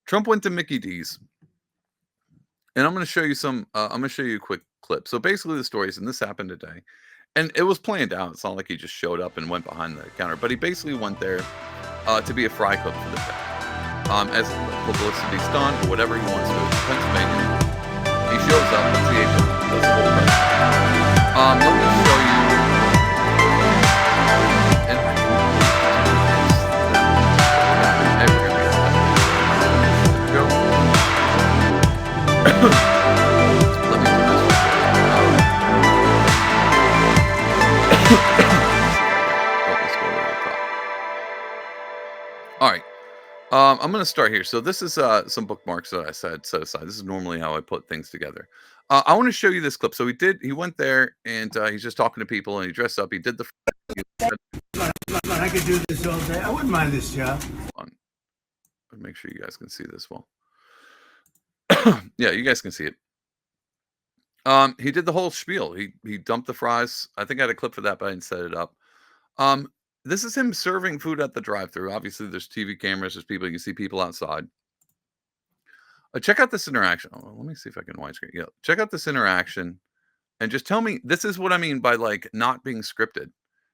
Trump went to Mickey D's, and I'm going to show you I'm going to show you a quick clip. So basically, the story is, and this happened today, and it was planned out. It's not like he just showed up and went behind the counter, but he basically went there to be a fry cook for the day, as publicity stunt or whatever he wants to. Pennsylvania. He shows up. Let's see. Does the whole thing. Let me show you. And go. Let me do this. Let's go to the top. All right. I'm going to start here. So this is some bookmarks that I set aside. This is normally how I put things together. I want to show you this clip. So he went there and he's just talking to people and he dressed up. He did the. I could do this all day. I wouldn't mind this job. Make sure you guys can see this well. Yeah, you guys can see it. He did the whole spiel. He dumped the fries. I think I had a clip for that, but I didn't set it up. This is him serving food at the drive-thru. Obviously, there's TV cameras. There's people. You can see people outside. Check out this interaction. Oh, let me see if I can widescreen. Yeah, check out this interaction, and just tell me. This is what I mean by like not being scripted,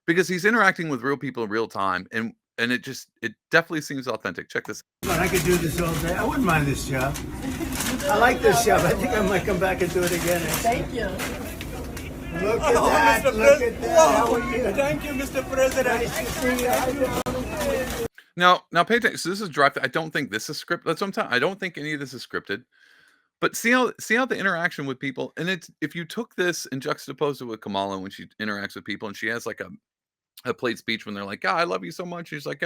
because he's interacting with real people in real time, and it definitely seems authentic. Check this. I could do this all day. I wouldn't mind this job. I like this job. I think I might come back and do it again. Thank you. Look at that. Mr. Look at that. Wow. How are you? Thank you, Mr. President. Nice to see you. Now pay attention. So this is drive. I don't think this is scripted. That's what I'm telling. I don't think any of this is scripted. But see how the interaction with people, and it's if you took this and juxtaposed it with Kamala when she interacts with people, and she has like a plate speech when they're like, "God, I love you so much." She's like,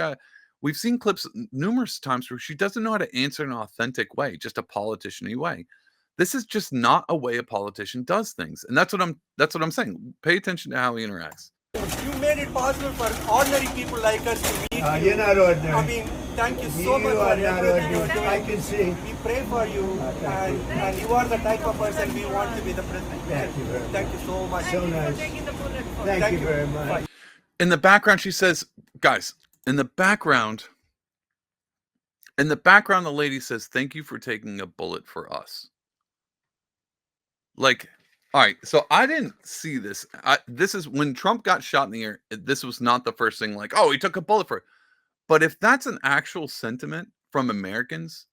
we've seen clips numerous times where she doesn't know how to answer in an authentic way, just a politician-y way. This is just not a way a politician does things, and that's what I'm saying. Pay attention to how he interacts. You made it possible for ordinary people like us to meet you. You're not ordinary. I mean, thank you so much You for are not everything you're ordinary. doing. I can see. We pray for you, and you are the type of person we want to be the president. Thank you very much. Thank you so much. So nice. Thank you very much. In the background, she says, "Guys, in the background, the lady says, "Thank you for taking a bullet for us." Like, all right, so I didn't see this. This is when Trump got shot in the air. This was not the first thing like, "Oh, he took a bullet for it." But if that's an actual sentiment from Americans,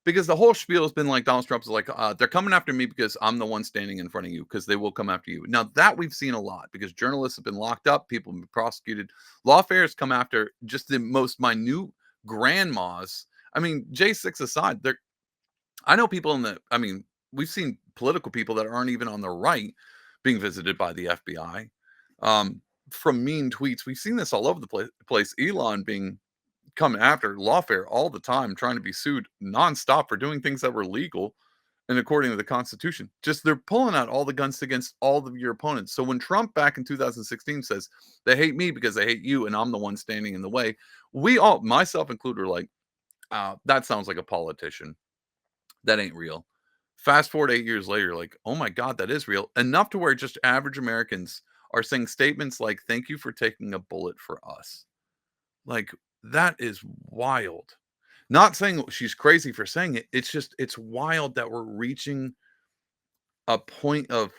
because the whole spiel has been like Donald Trump's like, they're coming after me because I'm the one standing in front of you, because they will come after you. Now that we've seen a lot, because journalists have been locked up, people have been prosecuted, lawfare come after just the most minute grandmas. I mean, J6 aside, I know people we've seen political people that aren't even on the right being visited by the FBI from mean tweets. We've seen this all over the place. Elon being coming after lawfare all the time, trying to be sued nonstop for doing things that were legal and according to the Constitution. Just they're pulling out all the guns against all of your opponents. So when Trump back in 2016 says they hate me because they hate you and I'm the one standing in the way, we all, myself included, are like, that sounds like a politician. That ain't real. Fast forward 8 years later, like, oh my God, that is real. Enough to where just average Americans are saying statements like, "Thank you for taking a bullet for us." Like, that is wild. Not saying she's crazy for saying it. It's just, it's wild that we're reaching a point of,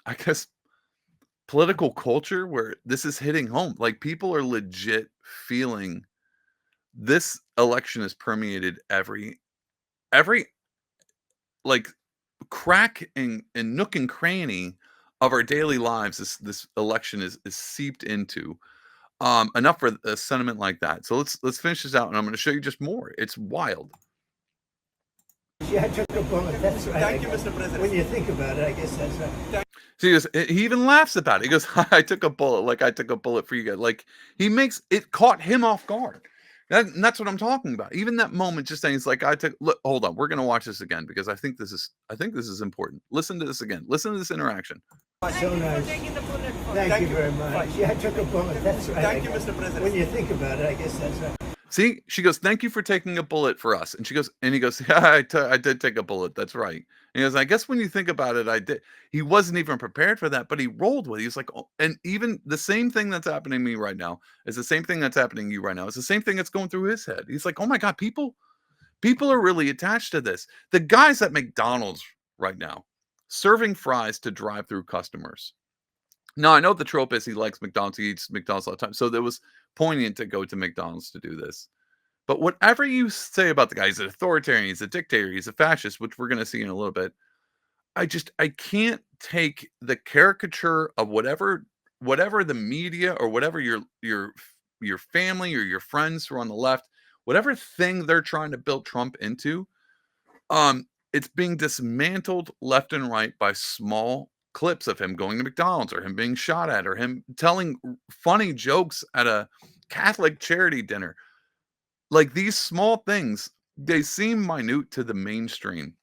I guess, political culture where this is hitting home. Like, people are legit feeling this election has permeated every like crack and nook and cranny of our daily lives. This election is seeped into enough for a sentiment like that. So let's finish this out, and I'm going to show you just more. It's wild. Yeah, I took a bullet. That's right. Thank you, Mr. President. When you think about it, I guess that's right. So he even laughs about it. He goes, "I took a bullet, like I took a bullet for you guys." Like, he makes it caught him off guard. That's what I'm talking about. Even that moment, just saying, it's like, look, hold on, we're gonna watch this again because I think this is important. Listen to this again. Listen to this interaction. So nice. Thank you very much. Yeah, I took a bullet. That's right. Thank you, Mr. President. When you think about it, I guess that's right. See, she goes, "Thank you for taking a bullet for us." And he goes, "Yeah, I did take a bullet. That's right." And he goes, "I guess when you think about it, I did." He wasn't even prepared for that, but he rolled with it. He's like, "Oh," and even the same thing that's happening to me right now is the same thing that's happening to you right now. It's the same thing that's going through his head. He's like, "Oh my God, people People are really attached to this. The guys at McDonald's right now serving fries to drive-through customers. Now, I know the trope is he likes McDonald's, he eats McDonald's all the time, so that was poignant to go to McDonald's to do this. But whatever you say about the guy, he's an authoritarian, he's a dictator, he's a fascist, which we're gonna see in a little bit. I can't take the caricature of whatever the media or whatever your family or your friends who are on the left, whatever thing they're trying to build Trump into, it's being dismantled left and right by small clips of him going to McDonald's or him being shot at or him telling funny jokes at a Catholic charity dinner. Like these small things, they seem minute to the mainstream,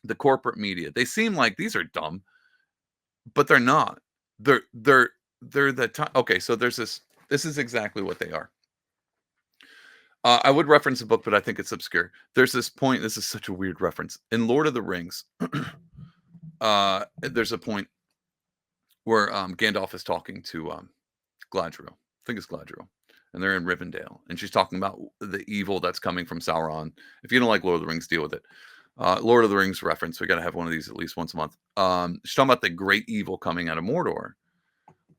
the corporate media. They seem like these are dumb, but they're not. They're the time. Okay, so there's this. This is exactly what they are. I would reference a book, but I think it's obscure. There's this point. This is such a weird reference in Lord of the Rings. There's a point where Gandalf is talking to Galadriel. I think it's Galadriel, and they're in Rivendell, and she's talking about the evil that's coming from Sauron. If you don't like Lord of the Rings, deal with it. Lord of the Rings reference. We got to have one of these at least once a month. She's talking about the great evil coming out of Mordor,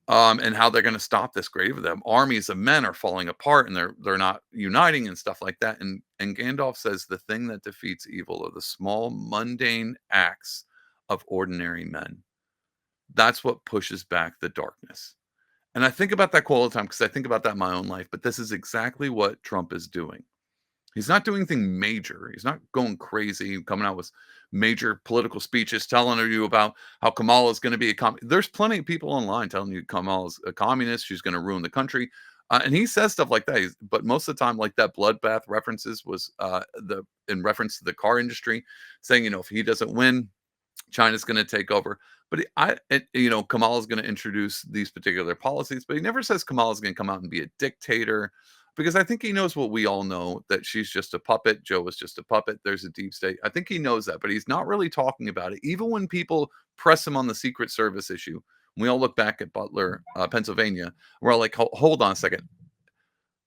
and how they're going to stop this great evil. The armies of men are falling apart, and they're not uniting and stuff like that. And Gandalf says the thing that defeats evil are the small, mundane acts of ordinary men. That's what pushes back the darkness. And I think about that quote all the time because I think about that in my own life. But this is exactly what Trump is doing. He's not doing anything major. He's not going crazy, coming out with major political speeches telling you about how Kamala is going to be a There's plenty of people online telling you Kamala's a communist. She's going to ruin the country. And he says stuff like that. But most of the time, like that bloodbath references was in reference to the car industry, saying, if he doesn't win, China's going to take over. But Kamala's going to introduce these particular policies, but he never says Kamala's going to come out and be a dictator, because I think he knows what we all know, that she's just a puppet. Joe was just a puppet. There's a deep state. I think he knows that, but he's not really talking about it. Even when people press him on the Secret Service issue, we all look back at Butler, Pennsylvania, we're all like, hold on a second.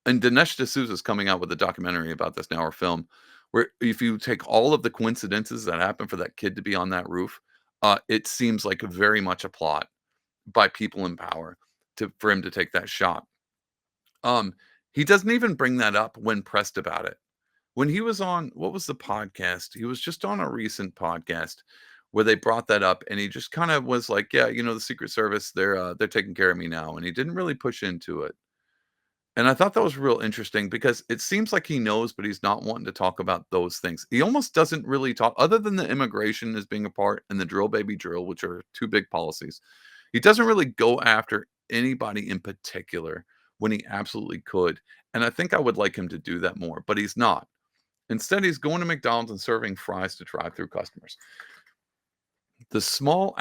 And Dinesh D'Souza is coming out with a documentary about this now, or film, where if you take all of the coincidences that happened for that kid to be on that roof, it seems like very much a plot by people in power for him to take that shot. He doesn't even bring that up when pressed about it. When he was on, what was the podcast? He was just on a recent podcast where they brought that up, and he just kind of was like, "Yeah, the Secret Service, they're taking care of me now," and he didn't really push into it. And I thought that was real interesting because it seems like he knows, but he's not wanting to talk about those things. He almost doesn't really talk, other than the immigration as being a part and the drill baby drill, which are two big policies. He doesn't really go after anybody in particular when he absolutely could. And I think I would like him to do that more, but he's not. Instead, he's going to McDonald's and serving fries to drive-through customers. The small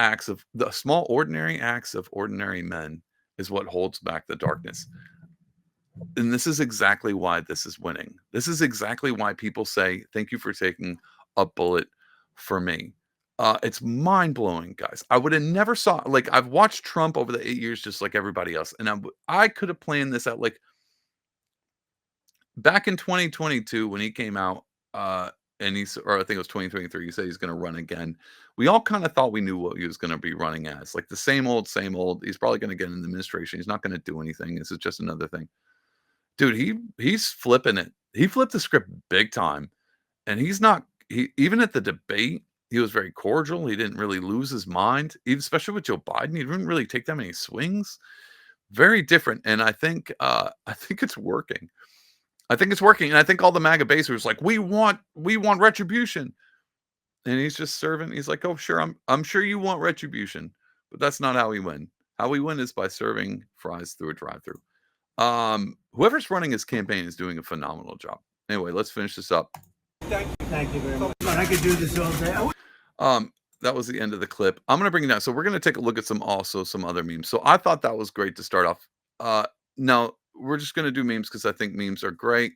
ordinary acts of ordinary men is what holds back the darkness. And this is exactly why this is winning. This is exactly why people say, "Thank you for taking a bullet for me." It's mind-blowing, guys. I would have never saw, like, I've watched Trump over the 8 years just like everybody else, and I could have planned this out, like, back in 2022 when he came out, and or I think it was 2023, he said he's gonna run again. We all kinda thought we knew what he was gonna be running as, like the same old, same old. He's probably gonna get in the administration. He's not gonna do anything. This is just another thing. Dude, he's flipping it. He flipped the script big time, and he's not he even at the debate, he was very cordial. He didn't really lose his mind, even especially with Joe Biden. He didn't really take that many swings. Very different, and I think it's working. I think it's working, and I think all the MAGA base was like, "We want retribution," and he's just serving. He's like, "Oh, sure, I'm sure you want retribution, but that's not how we win. How we win is by serving fries through a drive-through." Whoever's running his campaign is doing a phenomenal job. Anyway, let's finish this up. Thank you very much. I could do this all day. That was the end of the clip. I'm gonna bring it down. So we're gonna take a look at some other memes. So I thought that was great to start off. Now we're just gonna do memes because I think memes are great.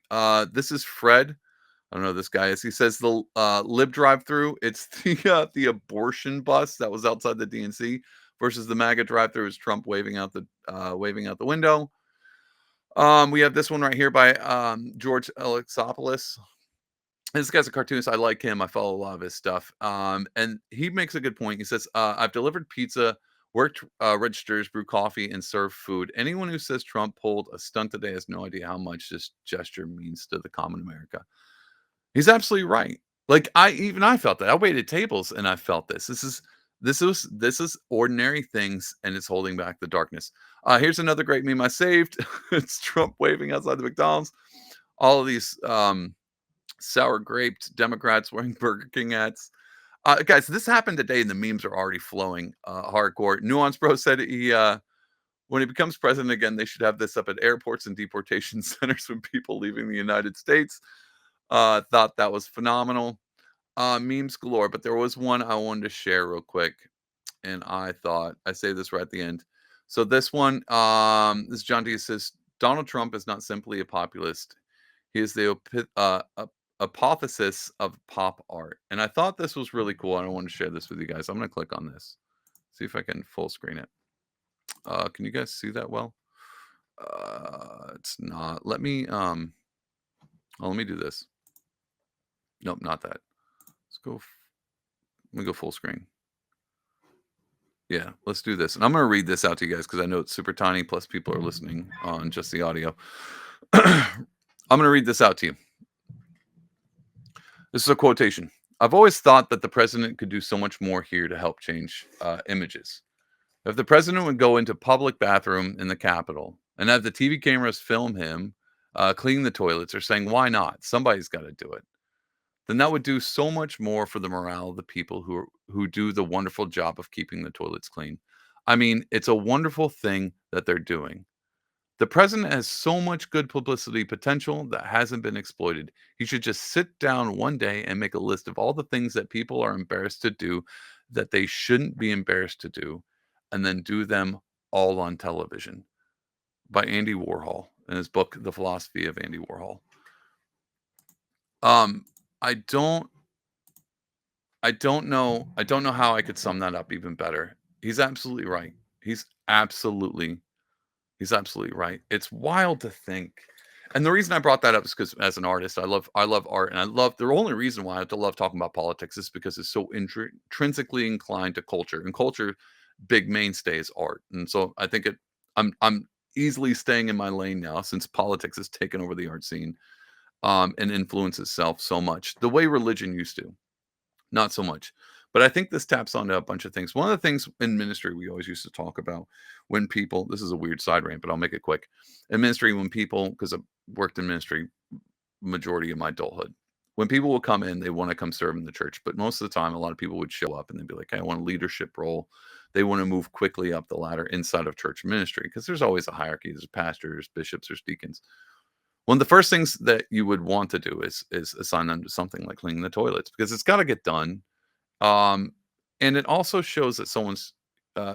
This is Fred. I don't know who this guy is. He says the lib drive-through. It's the abortion bus that was outside the DNC versus the MAGA drive-through is Trump waving out the window. We have this one right here by George Alexopoulos. This guy's a cartoonist. I like him. I follow a lot of his stuff. And he makes a good point. He says, "I've delivered pizza, worked registers, brewed coffee, and served food. Anyone who says Trump pulled a stunt today has no idea how much this gesture means to the common America." He's absolutely right. Like I felt that. I waited tables and I felt this. This is ordinary things and it's holding back the darkness. Here's another great meme I saved. It's Trump waving outside the McDonald's. All of these sour graped Democrats wearing Burger King hats. Guys, this happened today and the memes are already flowing hardcore. Nuance Bro said when he becomes president again, they should have this up at airports and deportation centers when people leaving the United States. Thought that was phenomenal. Memes galore, but there was one I wanted to share real quick, and I thought I say this right at the end. So this one, this John D says Donald Trump is not simply a populist; he is the apotheosis of pop art. And I thought this was really cool. And I want to share this with you guys. I'm going to click on this, see if I can full screen it. Can you guys see that well? It's not. Let me do this. Nope, not that. Let's go. Let me go full screen. Yeah, let's do this. And I'm going to read this out to you guys because I know it's super tiny. Plus, people are listening on just the audio. I'm going to read this out to you. This is a quotation. I've always thought that the president could do so much more here to help change images. If the president would go into public bathroom in the Capitol and have the TV cameras film him cleaning the toilets or saying, why not? Somebody's got to do it. Then that would do so much more for the morale of the people who do the wonderful job of keeping the toilets clean. I mean, it's a wonderful thing that they're doing. The president has so much good publicity potential that hasn't been exploited. He should just sit down one day and make a list of all the things that people are embarrassed to do that they shouldn't be embarrassed to do, and then do them all on television. By Andy Warhol in his book, The Philosophy of Andy Warhol. Um, I don't I don't know how I could sum that up even better. He's absolutely right. He's absolutely He's absolutely right. It's wild to think. And the reason I brought that up is because as an artist, I love art, and I love the only reason why I love talking about politics is because it's so intrinsically inclined to culture, and culture big mainstay is art. And so I think I'm easily staying in my lane now since politics has taken over the art scene and influence itself so much the way religion used to. Not so much. But I think this taps onto a bunch of things. One of the things in ministry we always used to talk about when people, this is a weird side rant, but I'll make it quick. In ministry, when people, because I've worked in ministry majority of my adulthood, when people will come in, they want to come serve in the church. But most of the time, a lot of people would show up and they'd be like, hey, I want a leadership role. They want to move quickly up the ladder inside of church ministry because there's always a hierarchy. There's pastors, bishops, there's deacons. One of the first things that you would want to do is assign them to something like cleaning the toilets because it's got to get done, um, and it also shows that someone's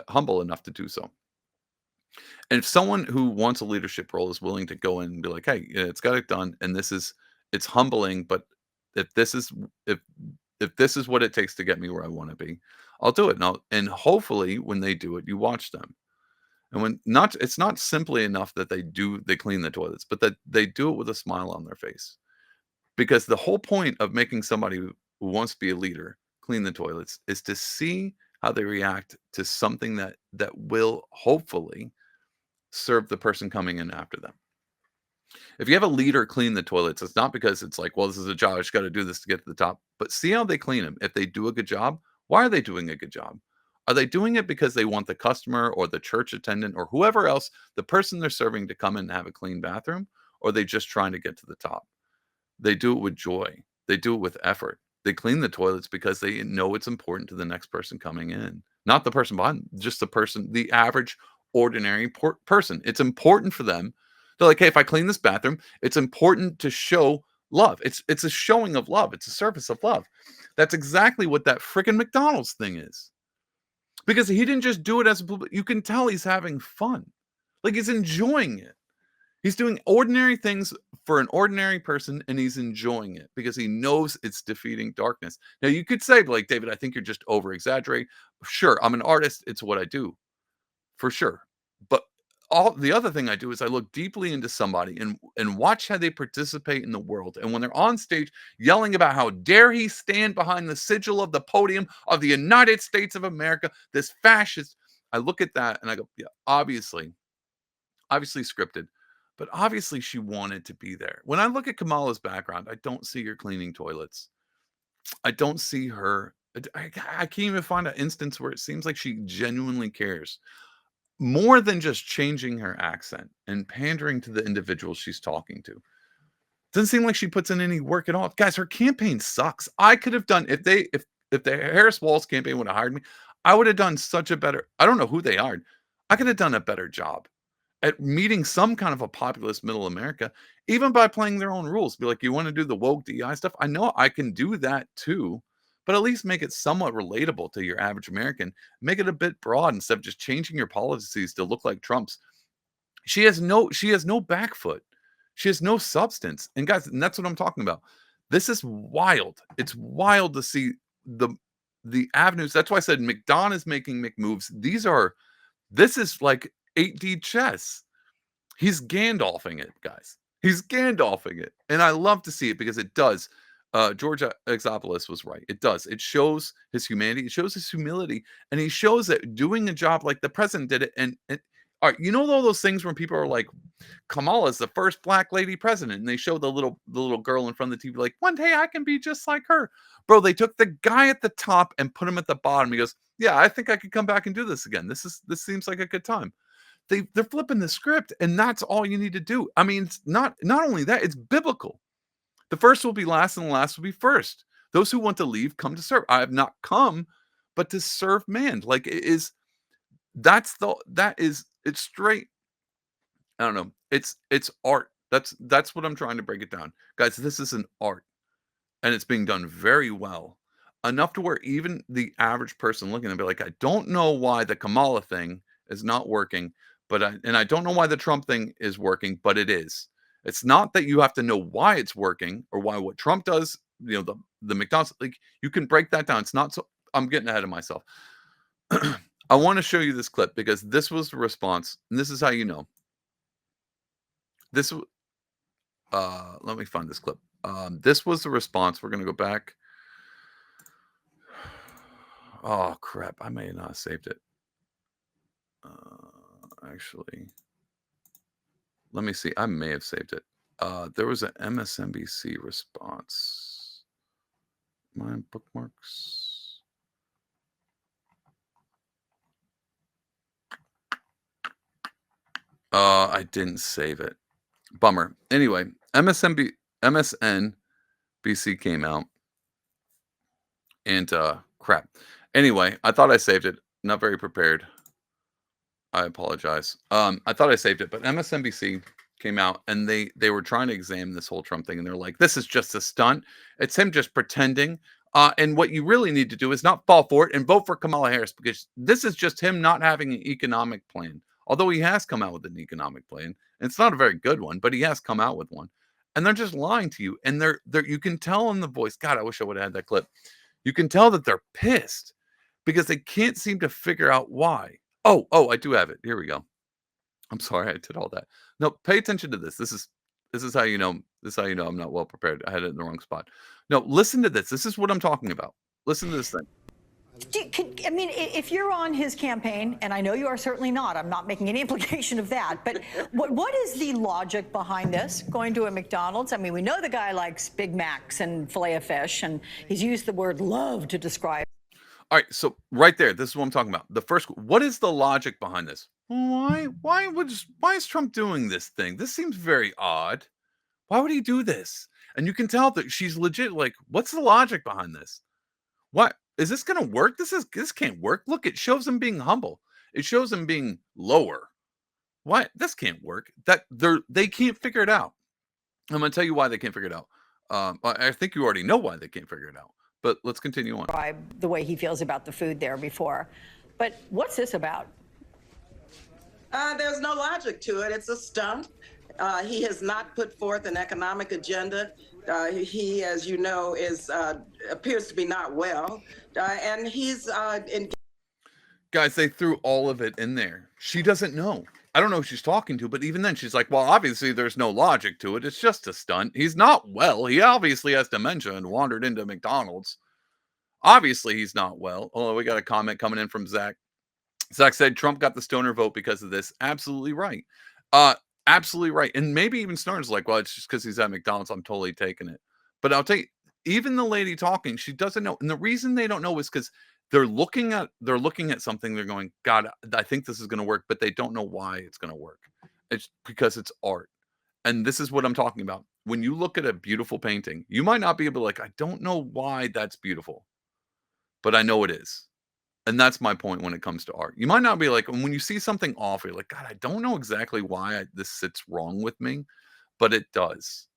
humble enough to do so. And if someone who wants a leadership role is willing to go in and be like, "Hey, yeah, it's got it done," and it's humbling, but if this is if if this is what it takes to get me where I want to be, I'll do it. And hopefully, when they do it, you watch them. And when not, it's not simply enough that they clean the toilets, but that they do it with a smile on their face. Because the whole point of making somebody who wants to be a leader clean the toilets is to see how they react to something that will hopefully serve the person coming in after them. If you have a leader clean the toilets, it's not because it's like, well, this is a job. I just got to do this to get to the top. But see how they clean them. If they do a good job, why are they doing a good job? Are they doing it because they want the customer or the church attendant or whoever else, the person they're serving to come in and have a clean bathroom? Or are they just trying to get to the top? They do it with joy. They do it with effort. They clean the toilets because they know it's important to the next person coming in. Not the person behind, just the person, the average, ordinary person. It's important for them. They're like, hey, if I clean this bathroom, it's important to show love. It's a showing of love. It's a service of love. That's exactly what that freaking McDonald's thing is. Because he didn't just do it as a public, you can tell he's having fun. Like he's enjoying it. He's doing ordinary things for an ordinary person and he's enjoying it because he knows it's defeating darkness. Now you could say, like, David, I think you're just over exaggerating. Sure, I'm an artist. It's what I do for sure. But all the other thing I do is I look deeply into somebody and watch how they participate in the world. And when they're on stage yelling about how dare he stand behind the sigil of the podium of the United States of America, this fascist, I look at that and I go, yeah, obviously scripted, but obviously she wanted to be there. When I look at Kamala's background, I don't see her cleaning toilets. I don't see her. I can't even find an instance where it seems like she genuinely cares more than just changing her accent and pandering to the individual she's talking to. Doesn't seem like she puts in any work at all. Guys, her campaign sucks. I could have done if the Harris Walls campaign would have hired me, I would have done such a better. I don't know who they hired. I could have done a better job at meeting some kind of a populist middle America, even by playing their own rules. Be like, you want to do the woke DI stuff? I know I can do that too, but at least make it somewhat relatable to your average American. Make it a bit broad instead of just changing your policies to look like Trump's. She has no back foot. She has no substance. And guys, and that's what I'm talking about. This is wild. It's wild to see the avenues. That's why I said McDonald's is making McMoves. This is like 8D chess. He's Gandalfing it, guys. He's Gandalfing it. And I love to see it because it does. George Exopoulos was right. It does. It shows his humanity. It shows his humility. And he shows that doing a job like the president did it. And all right, you know all those things when people are like, Kamala's the first black lady president, and they show the little girl in front of the TV like, one day I can be just like her. Bro, they took the guy at the top and put him at the bottom. He goes, yeah, I think I could come back and do this again. This seems like a good time. They're flipping the script, and that's all you need to do. I mean, it's not only that, it's biblical. The first will be last, and the last will be first. Those who want to leave come to serve. I have not come, but to serve man. Like it is. It's straight. I don't know. It's art. That's what I'm trying to break it down, guys. This is an art, and it's being done very well, enough to where even the average person looking at it be like, I don't know why the Kamala thing is not working, but I don't know why the Trump thing is working, but it is. It's not that you have to know why it's working or why what Trump does. You know, the McDonald's, like, you can break that down. It's not so. I'm getting ahead of myself. I want to show you this clip because this was the response, and this is how you know. This let me find this clip. This was the response. We're gonna go back. Oh crap! I may not have saved it. Actually, let me see. I may have saved it. There was an MSNBC response. My bookmarks. I didn't save it. Bummer. Anyway, MSNBC came out, and crap. Anyway, I thought I saved it. Not very prepared. I apologize. I thought I saved it, but MSNBC came out and they were trying to examine this whole Trump thing, and they're like, "This is just a stunt. It's him just pretending." And what you really need to do is not fall for it and vote for Kamala Harris, because this is just him not having an economic plan. Although he has come out with an economic plan, and it's not a very good one, but he has come out with one. And they're just lying to you. And they're you can tell in the voice. God, I wish I would have had that clip. You can tell that they're pissed because they can't seem to figure out why. Oh, I do have it. Here we go. I'm sorry I did all that. No, pay attention to this. This is how you know. This is how you know I'm not well prepared. I had it in the wrong spot. No, listen to this. This is what I'm talking about. Listen to this thing. I mean, if you're on his campaign, and I know you are certainly not, I'm not making any implication of that, but what is the logic behind this, going to a McDonald's? I mean, we know the guy likes Big Macs and filet of fish, and he's used the word love to describe. All right, so right there, this is what I'm talking about. The first, what is the logic behind this? Why is Trump doing this thing? This seems very odd. Why would he do this? And you can tell that she's legit. Like, what's the logic behind this? What is this going to work? This can't work. Look, it shows him being humble. It shows him being lower. Why this can't work? They can't figure it out. I'm going to tell you why they can't figure it out. I think you already know why they can't figure it out. But let's continue on. The way he feels about the food there before. But what's this about? There's no logic to it. It's a stunt. He has not put forth an economic agenda. He, as you know, appears to be not well. And he's Guys, they threw all of it in there. She doesn't know. I don't know who she's talking to, but even then she's like, well, obviously there's no logic to it. It's just a stunt. He's not well. He obviously has dementia and wandered into McDonald's. Obviously he's not well. Oh, we got a comment coming in from Zach. Zach said Trump got the stoner vote because of this. Absolutely right. Uh, absolutely right. And maybe even Snar's like, well, it's just because he's at McDonald's. I'm totally taking it. But I'll tell you, even the lady talking, she doesn't know. And the reason they don't know is because they're looking at something. They're going, God, I think this is going to work, but they don't know why it's going to work. It's because it's art. And this is what I'm talking about. When you look at a beautiful painting, you might not be able to like, I don't know why that's beautiful, but I know it is. And that's my point when it comes to art. You might not be like, when you see something off, you're like, God, I don't know exactly why this sits wrong with me, but it does.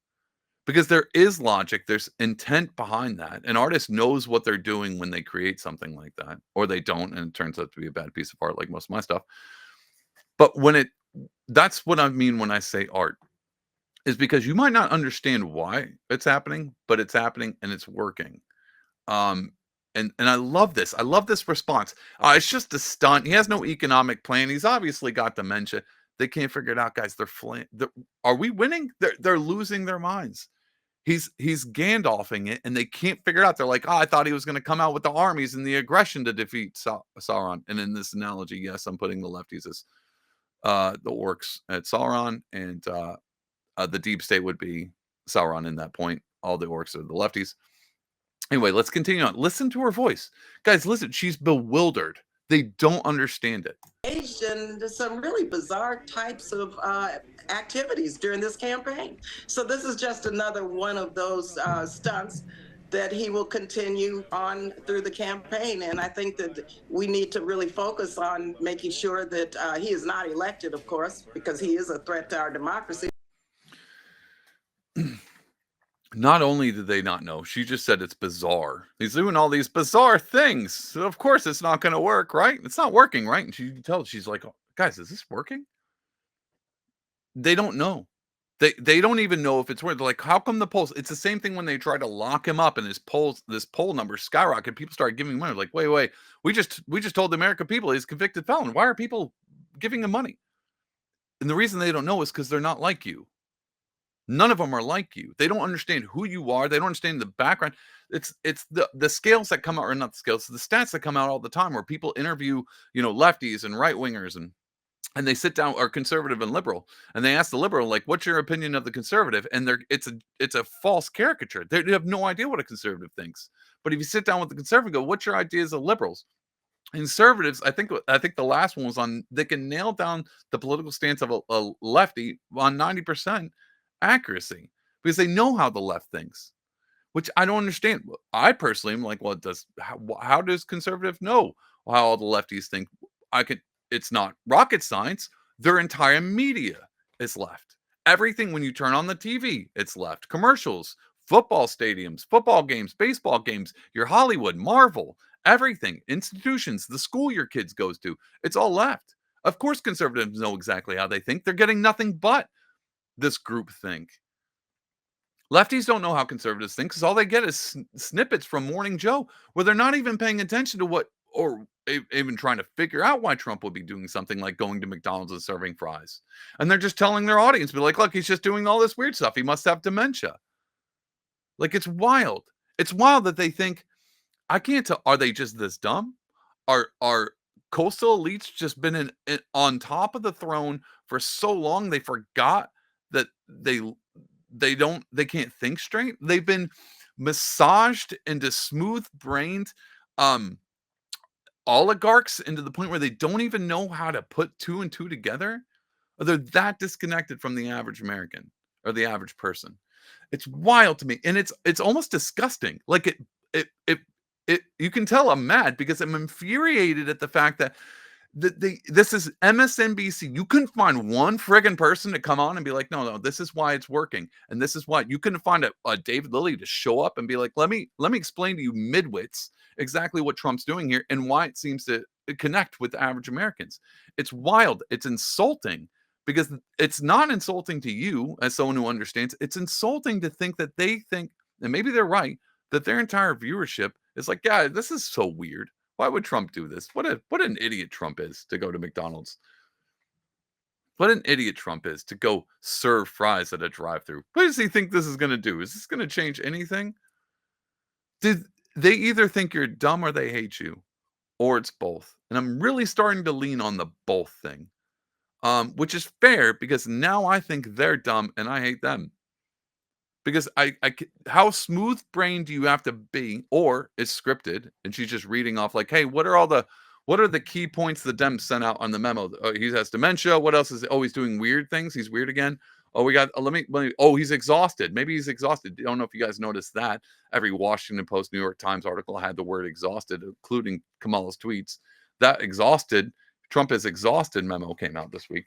Because there is logic, there's intent behind that. An artist knows what they're doing when they create something like that, or they don't, and it turns out to be a bad piece of art, like most of my stuff. But that's what I mean when I say art, is because you might not understand why it's happening, but it's happening and it's working. Um, and I love this. I love this response. It's just a stunt. He has no economic plan. He's obviously got dementia. They can't figure it out, guys. Are we winning? They're losing their minds. He's Gandalfing it, and they can't figure it out. They're like, oh, I thought he was going to come out with the armies and the aggression to defeat Sauron. And in this analogy, yes, I'm putting the lefties as the orcs at Sauron, and the deep state would be Sauron in that point. All the orcs are the lefties. Anyway, let's continue on. Listen to her voice. Guys, listen, she's bewildered. They don't understand it. Engaged in some really bizarre types of activities during this campaign. So this is just another one of those stunts that he will continue on through the campaign. And I think that we need to really focus on making sure that he is not elected, of course, because he is a threat to our democracy. Not only did they not know, she just said it's bizarre. He's doing all these bizarre things. So of course it's not going to work, right? It's not working, right? And she can tell, she's like, oh, guys, is this working? They don't know. They don't even know if it's working. They're like, how come the polls? It's the same thing when they try to lock him up and this poll number skyrocket. People started giving him money. Like, wait, we just told the American people he's a convicted felon. Why are people giving him money? And the reason they don't know is because they're not like you. None of them are like you. They don't understand who you are. They don't understand the background. It's the scales that come out, or not the scales, the stats that come out all the time, where people interview, lefties and right wingers, and they sit down, or conservative and liberal, and they ask the liberal, like, what's your opinion of the conservative? And it's a false caricature. They have no idea what a conservative thinks. But if you sit down with the conservative, go, what's your ideas of liberals? Conservatives, I think the last one was on, they can nail down the political stance of a lefty on 90% accuracy, because they know how the left thinks, which I don't understand. I personally am like, well, how does conservative know how all the lefties think? It's not rocket science. Their entire media is left. Everything, when you turn on the TV, it's left. Commercials, football stadiums, football games, baseball games, your Hollywood, Marvel, everything, institutions, the school your kids goes to, it's all left. Of course, conservatives know exactly how they think. They're getting nothing but this group think. Lefties don't know how conservatives think, because all they get is snippets from Morning Joe, where they're not even paying attention to what, or even trying to figure out why Trump would be doing something like going to McDonald's and serving fries. And they're just telling their audience, be like, look, he's just doing all this weird stuff. He must have dementia. Like, it's wild. It's wild that they think, I can't tell. Are they just this dumb? Are coastal elites just been on top of the throne for so long they forgot that they can't think straight? They've been massaged into smooth-brained oligarchs, into the point where they don't even know how to put two and two together. Or they're that disconnected from the average American, or the average person. It's wild to me, and it's almost disgusting. Like, it you can tell I'm mad, because I'm infuriated at the fact that this is MSNBC. You couldn't find one friggin' person to come on and be like, no, this is why it's working, and this is why. You couldn't find a David Lilly to show up and be like, let me explain to you midwits exactly what Trump's doing here and why it seems to connect with average Americans. It's wild. It's insulting, because it's not insulting to you as someone who understands. It's insulting to think that they think, and maybe they're right, that their entire viewership is like, yeah, this is so weird. Why would Trump do this? What an idiot Trump is to go to McDonald's. What an idiot Trump is to go serve fries at a drive-through. What does he think this is going to do? Is this going to change anything? Did they either think you're dumb or they hate you, or it's both? And I'm really starting to lean on the both thing, which is fair because now I think they're dumb and I hate them. Because how smooth brained do you have to be, or it's scripted and she's just reading off like, hey, what are the key points the Dems sent out on the memo? Oh, he has dementia. What else is? Oh, he's doing weird things. He's weird again. Oh, we got. Let me. Oh, he's exhausted. Maybe he's exhausted. I don't know if you guys noticed that. Every Washington Post, New York Times article had the word exhausted, including Kamala's tweets. That exhausted, Trump is exhausted memo came out this week.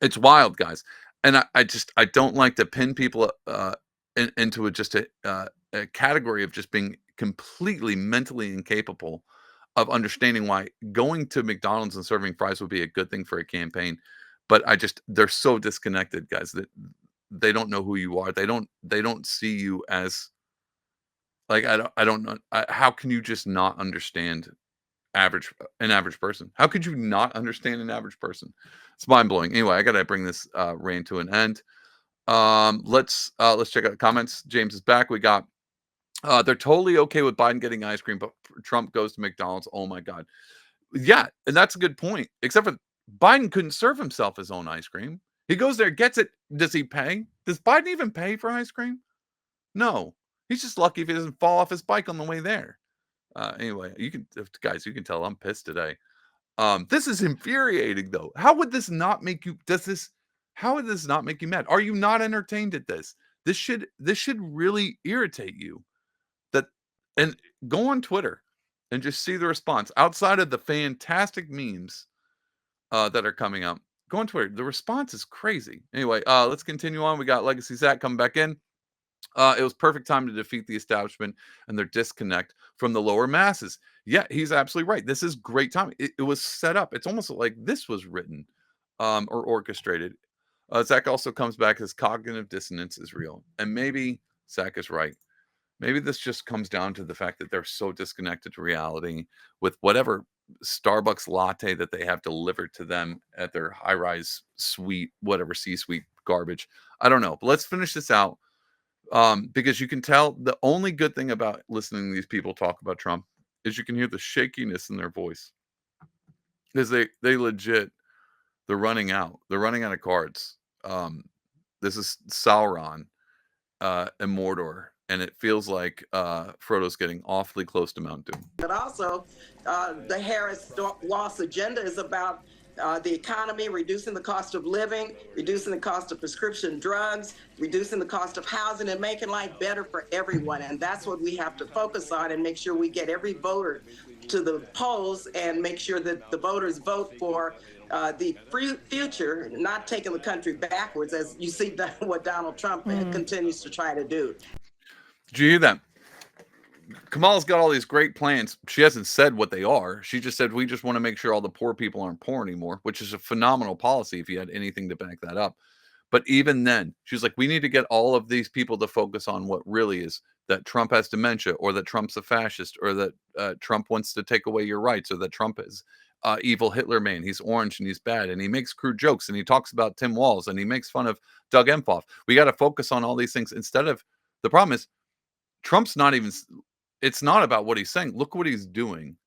It's wild, guys. And I don't like to pin people into just a category of just being completely mentally incapable of understanding why going to McDonald's and serving fries would be a good thing for a campaign. But they're so disconnected, guys, that they don't know who you are. They don't see you as like I don't know. How can you just not understand an average person? How could you not understand an average person? It's mind blowing. Anyway, I gotta bring this rant to an end. Let's check out the comments. James is back. We got they're totally okay with Biden getting ice cream, but Trump goes to McDonald's. Oh my God. Yeah, and that's a good point. Except for Biden couldn't serve himself his own ice cream. He goes there, gets it. Does he pay? Does Biden even pay for ice cream? No. He's just lucky if he doesn't fall off his bike on the way there. Anyway, guys, you can tell I'm pissed today. This is infuriating though. How would this not make you how would this not make you mad? Are you not entertained at this? This should really irritate you. That and go on Twitter and just see the response outside of the fantastic memes that are coming up. Go on Twitter. The response is crazy. Anyway, let's continue on. We got Legacy Zach coming back in. It was perfect time to defeat the establishment and their disconnect from the lower masses. Yeah, he's absolutely right. This is great time. It was set up. It's almost like this was written or orchestrated. Zach also comes back as cognitive dissonance is real. And maybe Zach is right. Maybe this just comes down to the fact that they're so disconnected to reality with whatever Starbucks latte that they have delivered to them at their high-rise suite, whatever C-suite garbage. I don't know. But let's finish this out. Because you can tell the only good thing about listening to these people talk about Trump is you can hear the shakiness in their voice. Because they legit, they're running out. They're running out of cards. This is Sauron and Mordor, and it feels like Frodo's getting awfully close to Mount Doom. But also, the Harris-Walsh agenda is about the economy, reducing the cost of living, reducing the cost of prescription drugs, reducing the cost of housing, and making life better for everyone. And that's what we have to focus on and make sure we get every voter to the polls and make sure that the voters vote for the future, not taking the country backwards, as you see what Donald Trump continues to try to do. Did you hear that? Kamala's got all these great plans. She hasn't said what they are. She just said, we just want to make sure all the poor people aren't poor anymore, which is a phenomenal policy if you had anything to back that up. But even then, she's like, we need to get all of these people to focus on what really is that Trump has dementia, or that Trump's a fascist, or that Trump wants to take away your rights, or that Trump is evil Hitler man. He's orange and he's bad. And he makes crude jokes and he talks about Tim Walz and he makes fun of Doug Emhoff. We got to focus on all these things instead of the problem is Trump's not even, it's not about what he's saying. Look what he's doing.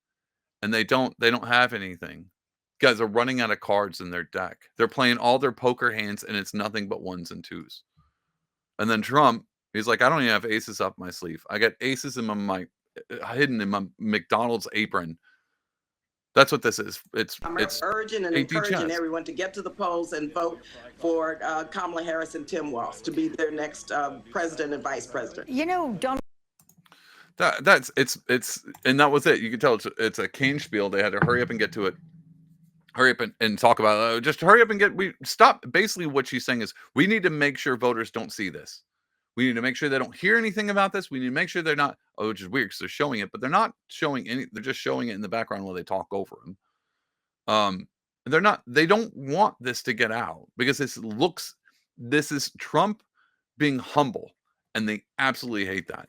And they don't have anything. Guys are running out of cards in their deck. They're playing all their poker hands and it's nothing but ones and twos. And then Trump, he's like, I don't even have aces up my sleeve. I got aces in my hidden in my McDonald's apron. That's what this is. It's urging and encouraging everyone to get to the polls and vote for Kamala Harris and Tim Walz to be their next president and vice president. You know, Donald. That's and that was it. You can tell it's a cane spiel. They had to hurry up and get to it. Hurry up and talk about it. Just hurry up and stop. Basically, what she's saying is we need to make sure voters don't see this. We need to make sure they don't hear anything about this. We need to make sure they're not, which is weird because they're showing it, but they're not showing any, they're just showing it in the background while they talk over them. They don't want this to get out because this is Trump being humble and they absolutely hate that.